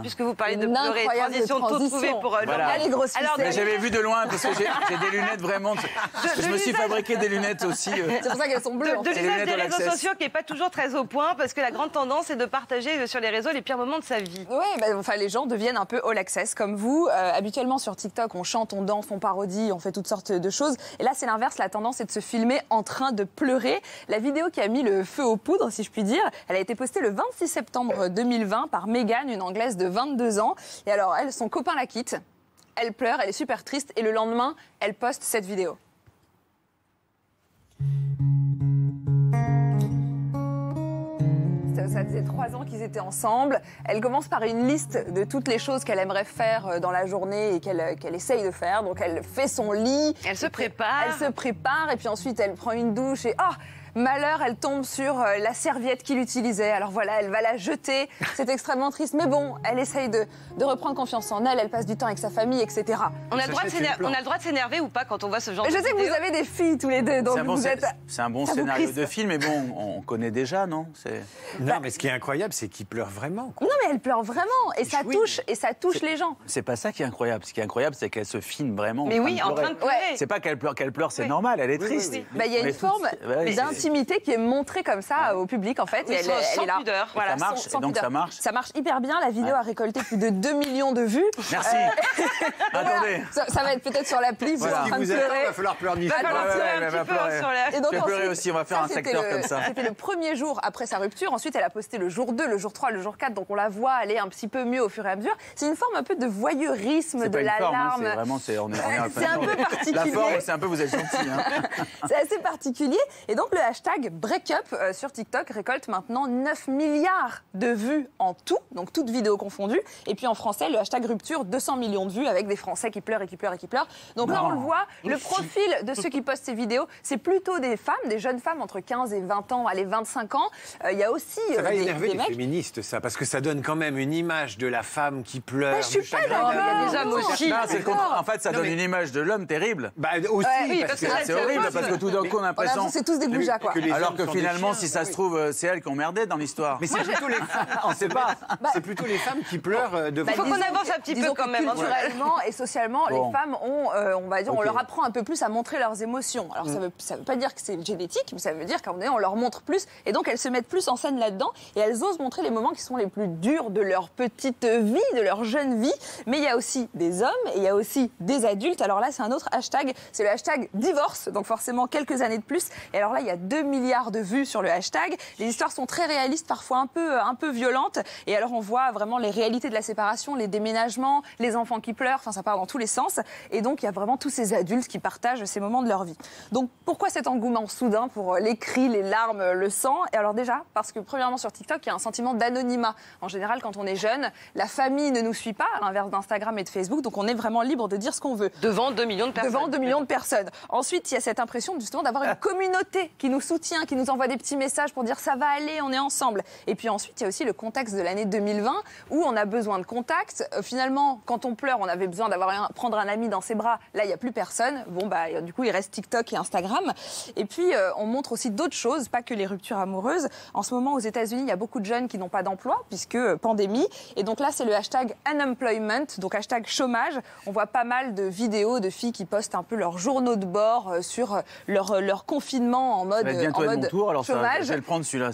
Puisque vous parlez de pleurer, transition tout trouvée pour voilà. les grosses Alors, j'avais vu de loin parce que j'ai des lunettes vraiment. Je me suis fabriqué des lunettes aussi. C'est pour ça qu'elles sont bleues. De l'usage des réseaux sociaux qui n'est pas toujours très au point parce que la grande tendance est de partager sur les réseaux les pires moments de sa vie. Oui, les gens deviennent un peu all access comme vous. Habituellement sur TikTok, on chante, on danse, on parodie, on fait toutes sortes de choses. Et là, c'est l'inverse. La tendance est de se filmer en train de pleurer. La vidéo qui a mis le feu aux poudres, si je puis dire, elle a été postée le 26 septembre 2020 par Megan, une Anglaise de 22 ans. Et alors, elle, son copain la quitte. Elle pleure, elle est super triste. Et le lendemain, elle poste cette vidéo. Ça faisait 3 ans qu'ils étaient ensemble. Elle commence par une liste de toutes les choses qu'elle aimerait faire dans la journée et qu'elle essaye de faire. Donc elle fait son lit. Elle se prépare. Elle se prépare et puis ensuite elle prend une douche et malheur, elle tombe sur la serviette qu'il utilisait. Alors voilà, elle va la jeter. C'est extrêmement triste. Mais bon, elle essaye de reprendre confiance en elle. Elle passe du temps avec sa famille, etc. On a le droit de s'énerver ou pas quand on voit ce genre de vidéo. Je sais que vous avez des filles tous les deux. Donc c'est un bon scénario de film, mais bon, on connaît déjà, non? Non, mais ce qui est incroyable, c'est qu'il pleure vraiment. Non, mais elle pleure vraiment. Et ça touche les gens. C'est pas ça qui est incroyable. Ce qui est incroyable, c'est qu'elle se filme vraiment. Mais oui, en train de pleurer. C'est pas qu'elle pleure, c'est normal, elle est triste. Il y a une forme d'intimité qui est montrée comme ça au public, en fait. Et elle est là. Pudeur. Voilà, ça marche, et donc ça marche. Ça marche hyper bien. La vidéo a récolté plus de 2 millions de vues. Merci. Attendez. Ça va être peut-être sur l'appli. Vous êtes en train de pleurer. Il va falloir pleurer. Il va falloir pleurer un petit peu sur l'air. Et donc, pleurer aussi, on va faire un secteur comme ça. C'était le premier jour après sa rupture. Ensuite, elle a posté le jour 2, le jour 3, le jour 4. Donc on la voit aller un petit peu mieux au fur et à mesure. C'est une forme un peu de voyeurisme, de l'alarme. C'est vraiment, c'est un peu particulier. La forme, c'est un peu, vous êtes gentil. C'est assez particulier. Et donc le hashtag breakup sur TikTok récolte maintenant 9 milliards de vues en tout, donc toutes vidéos confondues. Et puis en français, le hashtag rupture, 200 millions de vues avec des Français qui pleurent et qui pleurent et qui pleurent. Donc là, on le voit, le profil de ceux qui postent ces vidéos, c'est plutôt des femmes, des jeunes femmes entre 15 et 20 ans, allez, 25 ans. Il y a aussi ça va énerver des les féministes, ça, parce que ça donne quand même une image de la femme qui pleure. Je suis pas d'accord. Il y a des hommes aussi. En fait, ça donne une image de l'homme terrible. Aussi, parce que c'est horrible, parce que tout d'un coup, on a l'impression... C'est tous des bougeas, quoi. Alors que finalement, si ça se trouve, c'est elle qui emmerdait dans l'histoire. Mais c'est plutôt les femmes, on sait pas. C'est plutôt les femmes qui pleurent devant. Il faut qu'on avance un petit peu quand même. Culturellement et socialement, les femmes ont, on va dire, on leur apprend un peu plus à montrer leurs émotions. Alors ça veut pas dire que c'est génétique, mais ça veut dire qu'on leur montre plus. Et donc elles se mettent plus en scène là-dedans et elles osent montrer les moments qui sont les plus durs de leur petite vie, de leur jeune vie. Mais il y a aussi des hommes et il y a aussi des adultes. Alors là, c'est un autre hashtag, c'est le hashtag divorce, donc forcément quelques années de plus. Et alors là, il y a 2 milliards de vues sur le hashtag. Les histoires sont très réalistes, parfois un peu violentes. Et alors on voit vraiment les réalités de la séparation, les déménagements, les enfants qui pleurent, enfin ça part dans tous les sens. Et donc il y a vraiment tous ces adultes qui partagent ces moments de leur vie. Donc pourquoi cet engouement soudain pour les cris, les larmes, le sang? Et alors déjà, parce que premièrement sur TikTok, il y a un sentiment d'anonymat. En général, quand on est jeune, la famille ne nous suit pas, à l'inverse d'Instagram et de Facebook, donc on est vraiment libre de dire ce qu'on veut. Devant 2 millions de personnes. Devant 2 millions de personnes. Ensuite, il y a cette impression justement d'avoir une communauté qui nous soutient, qui nous envoie des petits messages pour dire ça va aller, on est ensemble. Et puis ensuite, il y a aussi le contexte de l'année 2020 où on a besoin de contact. Finalement, quand on pleure, on avait besoin prendre un ami dans ses bras. Là, il n'y a plus personne. Bon, du coup, il reste TikTok et Instagram. Et puis, on montre aussi d'autres choses, pas que les ruptures amoureuses. En ce moment, aux États-Unis, il y a beaucoup de jeunes qui n'ont pas d'emploi puisque pandémie. Et donc là, c'est le hashtag unemployment, donc hashtag chômage. On voit pas mal de vidéos de filles qui postent un peu leurs journaux de bord sur leur confinement en mode chômage. Mon tour, alors je vais le prendre celui-là.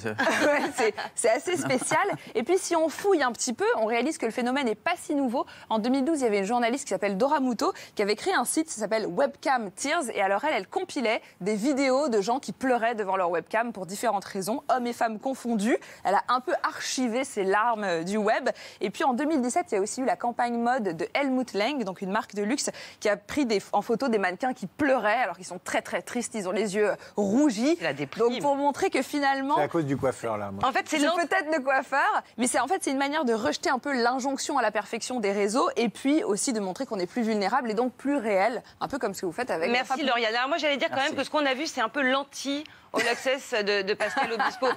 C'est assez spécial. Et puis si on fouille un petit peu, on réalise que le phénomène n'est pas si nouveau. En 2012, il y avait une journaliste qui s'appelle Dora Muto qui avait créé un site qui s'appelle Webcam Tears. Et alors elle compilait des vidéos de gens qui pleuraient devant leur webcam pour différentes raisons, hommes et femmes confondus. Elle a un peu archivé ces larmes du web. Et puis en 2017, il y a aussi eu la campagne mode de Helmut Lang, donc une marque de luxe, qui a pris en photo des mannequins qui pleuraient alors qu'ils sont très très tristes, ils ont les yeux rougis. Donc pour montrer que finalement... C'est à cause du coiffeur là. Moi. En fait, c'est peut-être le coiffeur, mais c'est une manière de rejeter un peu l'injonction à la perfection des réseaux et puis aussi de montrer qu'on est plus vulnérable et donc plus réel, un peu comme ce que vous faites avec... Merci Lauriane. Alors moi j'allais dire quand même que ce qu'on a vu, c'est un peu l'anti All Access de Pascal Obispo.